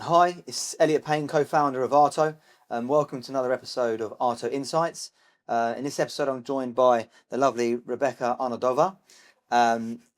Hi, it's Elliot Payne, co-founder of ARTO, and welcome to another episode of ARTO Insights. In this episode, I'm joined by the lovely Rebeka Arnodova.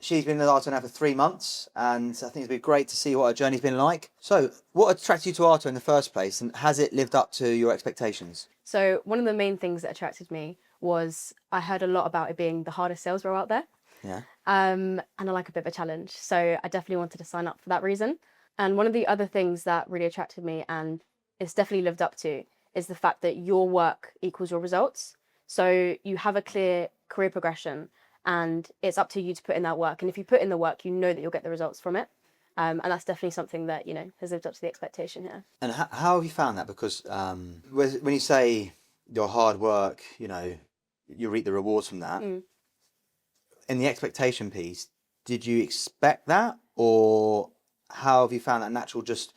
She's been with ARTO now for 3 months, and I think it's been great to see what her journey's been like. So, what attracted you to ARTO in the first place, and has it lived up to your expectations? So one of the main things that attracted me was I heard a lot about it being the hardest sales role out there. Yeah. And I like a bit of a challenge. So I definitely wanted to sign up for that reason. And one of the other things that really attracted me and it's definitely lived up to is the fact that your work equals your results. So you have a clear career progression and it's up to you to put in that work. And if you put in the work, you know that you'll get the results from it. And that's definitely something that, has lived up to the expectation here. And how have you found that? Because when you say your hard work, you reap the rewards from that. In the expectation piece, did you expect that, or how have you found that natural just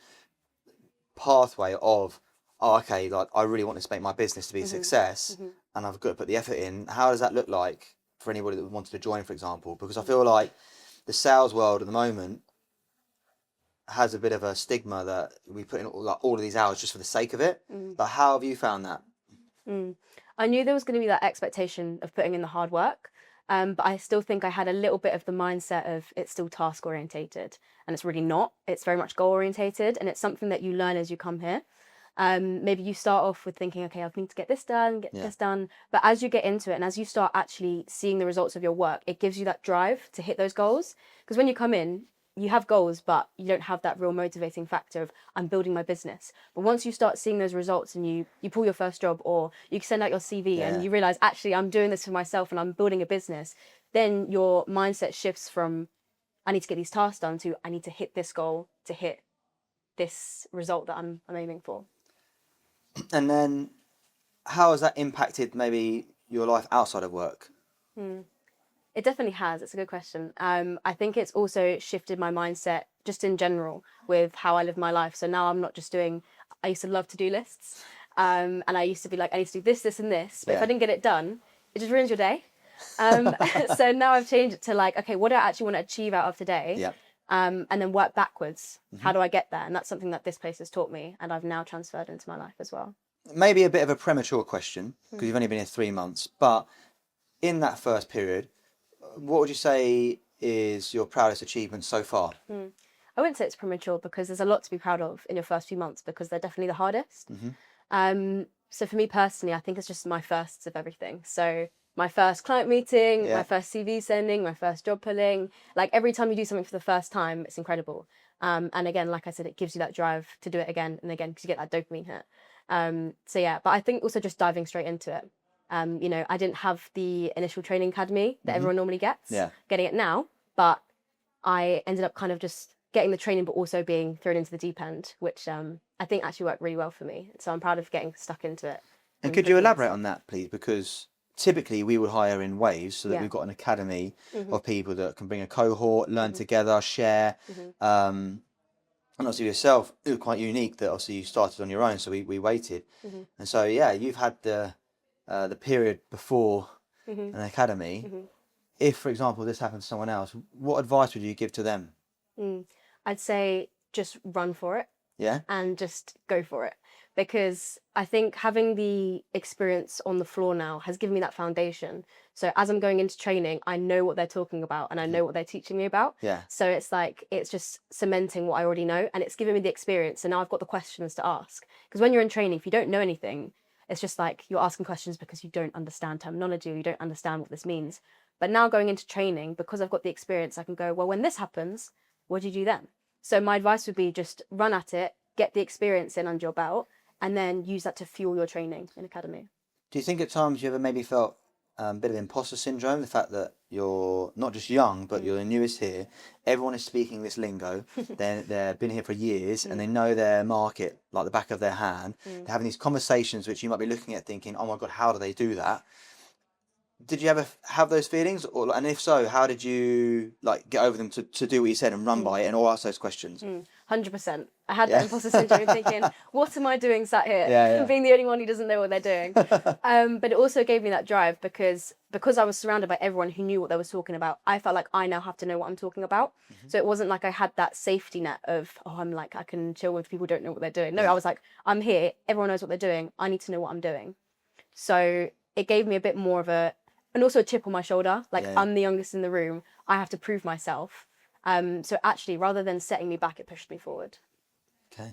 pathway of, oh, okay, like I really want this to make my business to be a success, and I've got to put the effort in. How does that look like for anybody that wanted to join, for example? Because I feel like the sales world at the moment has a bit of a stigma that we put in all of these hours just for the sake of it. But how have you found that? I knew there was going to be that expectation of putting in the hard work, but I still think I had a little bit of the mindset of it's still task orientated, and it's really not. It's very much goal orientated, and it's something that you learn as you come here. Maybe you start off with thinking, okay, I need to get this done, this done. But as you get into it and as you start actually seeing the results of your work, it gives you that drive to hit those goals. Because when you come in, you have goals, but you don't have that real motivating factor of I'm building my business. But once you start seeing those results and you pull your first job or you send out your CV and you realize, actually, I'm doing this for myself and I'm building a business, then your mindset shifts from I need to get these tasks done to I need to hit this goal to hit this result that I'm aiming for. And then how has that impacted maybe your life outside of work? It definitely has. It's a good question. I think it's also shifted my mindset just in general with how I live my life. So now I'm not just doing, I used to love to-do lists. And I used to be like, I need to do this, this, and this. But if I didn't get it done, it just ruins your day. So now I've changed it to like, okay, what do I actually want to achieve out of today? Yeah. And then work backwards. How do I get there? And that's something that this place has taught me. And I've now transferred into my life as well. Maybe a bit of a premature question because you've only been here 3 months, but in that first period, what would you say is your proudest achievement so far? I wouldn't say it's premature because there's a lot to be proud of in your first few months because they're definitely the hardest. So for me personally, I think it's just my firsts of everything. So my first client meeting, my first CV sending, my first job pulling. Like every time you do something for the first time, it's incredible. And again, like I said, it gives you that drive to do it again and again because you get that dopamine hit. But I think also just diving straight into it. I didn't have the initial training academy that everyone normally gets, getting it now, but I ended up kind of just getting the training, but also being thrown into the deep end, which I think actually worked really well for me. So I'm proud of getting stuck into it. And could you elaborate on that, please? Because typically we would hire in waves so that we've got an academy of people that can bring a cohort, learn together, share. And obviously yourself, it was quite unique that obviously you started on your own, so we waited. And so, you've had the period before an academy. If, for example, this happened to someone else, what advice would you give to them? I'd say just run for it. Yeah. And just go for it. Because I think having the experience on the floor now has given me that foundation. So as I'm going into training, I know what they're talking about and I know what they're teaching me about. Yeah. So it's like, it's just cementing what I already know and it's giving me the experience. And now I've got the questions to ask. Because when you're in training, if you don't know anything, it's just like you're asking questions because you don't understand terminology or you don't understand what this means. But now going into training, because I've got the experience, I can go, well, when this happens, what do you do then? So my advice would be just run at it, get the experience in under your belt, and then use that to fuel your training in academy. Do you think at times you ever maybe felt a bit of imposter syndrome, the fact that you're not just young, but you're the newest here, everyone is speaking this lingo, they've been here for years and they know their market like the back of their hand, they're having these conversations which you might be looking at thinking, oh my God, how do they do that? Did you ever have those feelings, and if so, how did you like get over them to do what you said and run by it and all ask those questions? 100%. I had that imposter syndrome, thinking, what am I doing sat here? Being the only one who doesn't know what they're doing. But it also gave me that drive because I was surrounded by everyone who knew what they was talking about. I felt like I now have to know what I'm talking about. So it wasn't like I had that safety net of, I'm like, I can chill with people who don't know what they're doing. No, I was like, I'm here. Everyone knows what they're doing. I need to know what I'm doing. So it gave me a bit more of and also a chip on my shoulder. Like, I'm the youngest in the room. I have to prove myself. So actually, rather than setting me back, it pushed me forward. Okay.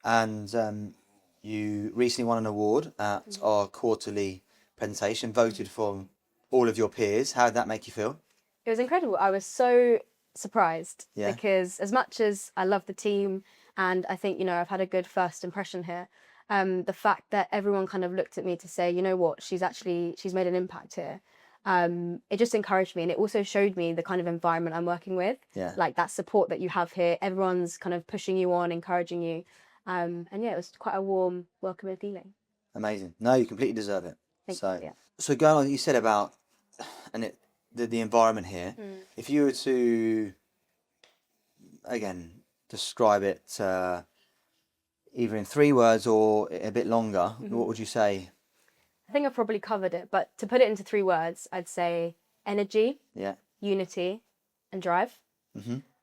And you recently won an award at our quarterly presentation, voted from all of your peers. How did that make you feel? It was incredible. I was so surprised because as much as I love the team and I think, I've had a good first impression here, the fact that everyone kind of looked at me to say, you know what, she's made an impact here. It just encouraged me, and it also showed me the kind of environment I'm working with. Like that support that you have here. Everyone's kind of pushing you on, encouraging you. And it was quite a warm, welcoming feeling. Amazing. No, you completely deserve it. Thank you. So going on, you said about the environment here. If you were to, again, describe it either in 3 words or a bit longer, what would you say? I think I've probably covered it, but to put it into 3 words, I'd say energy, unity, and drive.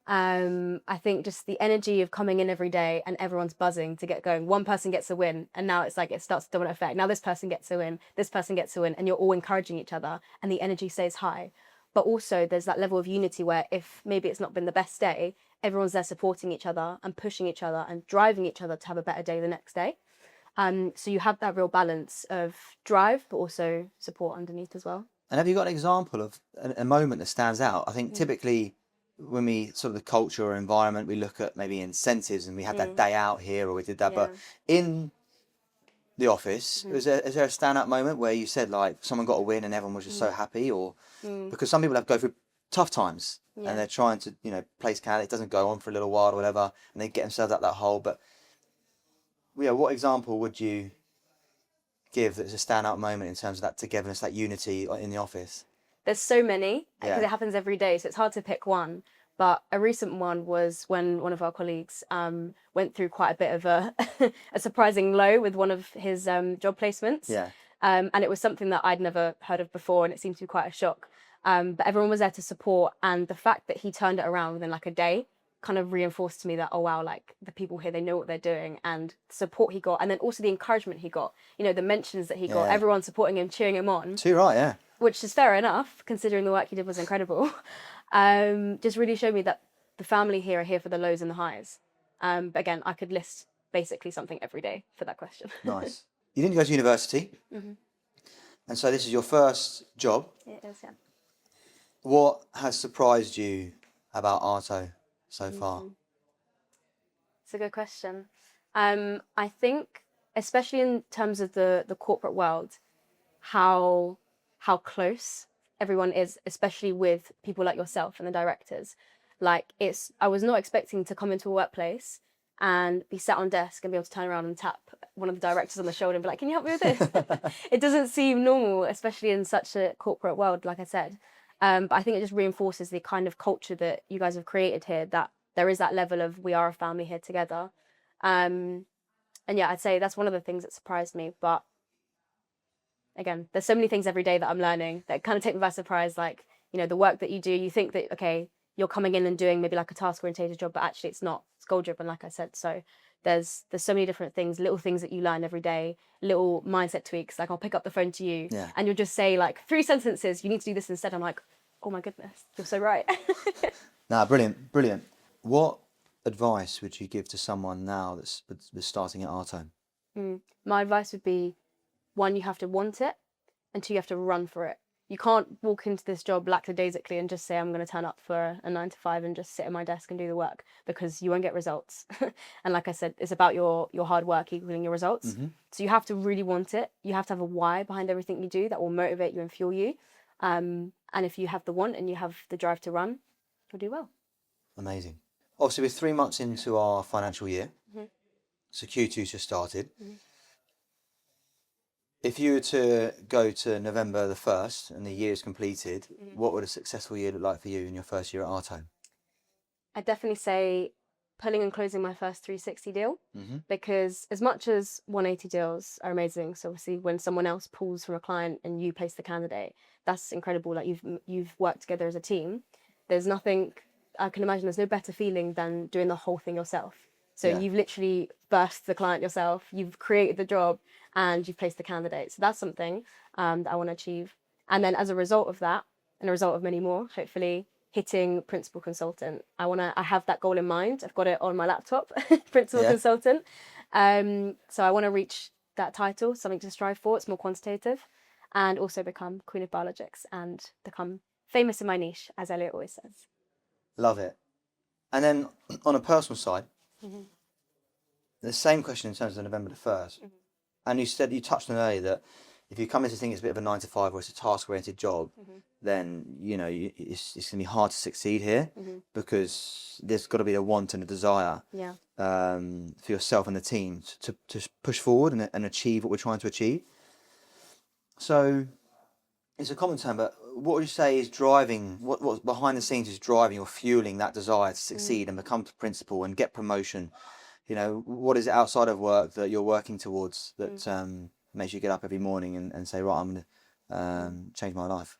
I think just the energy of coming in every day and everyone's buzzing to get going. One person gets a win, and now it's like it starts to domino effect. Now this person gets a win, this person gets a win, and you're all encouraging each other, and the energy stays high. But also there's that level of unity where if maybe it's not been the best day, everyone's there supporting each other and pushing each other and driving each other to have a better day the next day. So you have that real balance of drive, but also support underneath as well. And have you got an example of a moment that stands out? I think typically when we sort of the culture or environment, we look at maybe incentives and we had that day out here or we did that. But in the office, is there a standout moment where you said like someone got a win and everyone was just so happy? Or because some people have go through tough times and they're trying to, place candidates, it doesn't go on for a little while or whatever, and they get themselves out that hole. But what example would you give that's a standout moment in terms of that togetherness, that unity in the office? There's so many because it happens every day, so it's hard to pick one. But a recent one was when one of our colleagues went through quite a bit of a surprising low with one of his job placements. And it was something that I'd never heard of before, and it seemed to be quite a shock. But everyone was there to support, and the fact that he turned it around within like a day kind of reinforced to me that, oh wow, like the people here, they know what they're doing, and the support he got, and then also the encouragement he got, the mentions that he got, everyone supporting him, cheering him on. Too right, Which is fair enough, considering the work he did was incredible. Just really showed me that the family here are here for the lows and the highs. But again, I could list basically something every day for that question. Nice. You didn't go to university, and so this is your first job. It is, yeah. What has surprised you about ARTO so far? It's a good question. I think, especially in terms of the corporate world, how close everyone is, especially with people like yourself and the directors. Like I was not expecting to come into a workplace and be sat on desk and be able to turn around and tap one of the directors on the shoulder and be like, can you help me with this? It doesn't seem normal, especially in such a corporate world, like I said. But I think it just reinforces the kind of culture that you guys have created here, that there is that level of we are a family here together. And yeah, I'd say that's one of the things that surprised me. But again, there's so many things every day that I'm learning that kind of take me by surprise. Like, the work that you do, you think that, okay, you're coming in and doing maybe like a task-orientated job, but actually it's not. It's goal-driven, like I said. So there's so many different things, little things that you learn every day, little mindset tweaks. Like I'll pick up the phone to you and you'll just say like 3 sentences, you need to do this instead. I'm like, oh my goodness, you're so right. Brilliant. What advice would you give to someone now that's starting at ARTO? My advice would be, 1, you have to want it, and 2, you have to run for it. You can't walk into this job lackadaisically and just say, I'm going to turn up for a 9 to 5 and just sit at my desk and do the work, because you won't get results. And like I said, it's about your hard work equaling your results. So you have to really want it. You have to have a why behind everything you do that will motivate you and fuel you. And if you have the want and you have the drive to run, you'll do well. Amazing. Obviously, we're 3 months into our financial year. So Q2's just started. If you were to go to November the 1st and the year is completed, what would a successful year look like for you in your first year at ARTO? I'd definitely say pulling and closing my first 360 deal, Mm-hmm. because as much as 180 deals are amazing, so obviously when someone else pulls from a client and you place the candidate, that's incredible. Like you've worked together as a team. There's nothing, I can imagine there's no better feeling than doing the whole thing yourself. So Yeah. you've literally birthed the client yourself, you've created the job, and you've placed the candidate. So that's something that I want to achieve. And then as a result of that, and a result of many more, hopefully hitting principal consultant. I have that goal in mind. I've got it on my laptop, principal Yeah. consultant. So I want to reach that title, something to strive for. It's more quantitative, and also become Queen of Biologics and become famous in my niche, as Elliot always says. Love it. And then on a personal side, the same question in terms of November the 1st. And you touched on earlier that if you come into think it's a bit of a 9 to 5 or it's a task oriented job, then it's going to be hard to succeed here, because there's got to be a want and a desire for yourself and the team to push forward and achieve what we're trying to achieve. So it's a common term, but what would you say is driving, what behind the scenes is driving or fueling that desire to succeed and become principal and get promotion? What is it outside of work that you're working towards that makes you get up every morning and say, right, I'm going to change my life?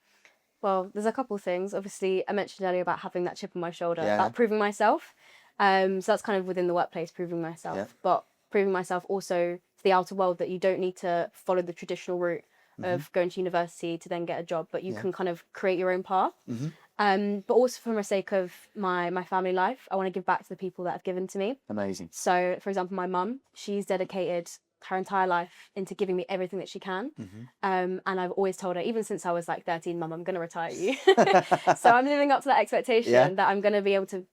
Well, there's a couple of things. Obviously, I mentioned earlier about having that chip on my shoulder, Yeah. about proving myself. So that's kind of within the workplace, proving myself. Yeah. But proving myself also to the outer world, that you don't need to follow the traditional route of going to university to then get a job, but you can kind of create your own path. But also for the sake of my family life, I want to give back to the people that have given to me. Amazing. So, for example, my mum, she's dedicated her entire life into giving me everything that she can. And I've always told her, even since I was like 13, Mum, I'm going to retire you. So I'm living up to that expectation that I'm going to be able to,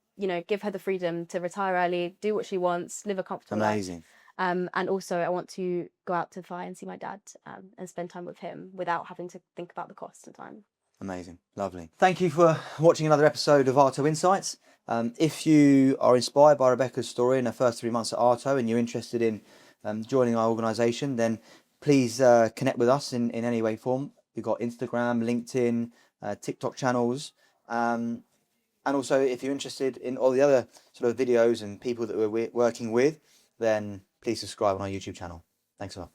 give her the freedom to retire early, do what she wants, live a comfortable life. And also I want to go out to Dubai and see my dad and spend time with him without having to think about the cost and time. Amazing. Lovely. Thank you for watching another episode of ARTO Insights. If you are inspired by Rebeka's story in her first 3 months at ARTO and you're interested in joining our organisation, then please connect with us in any way, form. We've got Instagram, LinkedIn, TikTok channels. And also, if you're interested in all the other sort of videos and people that we're working with, then please subscribe on our YouTube channel. Thanks a lot.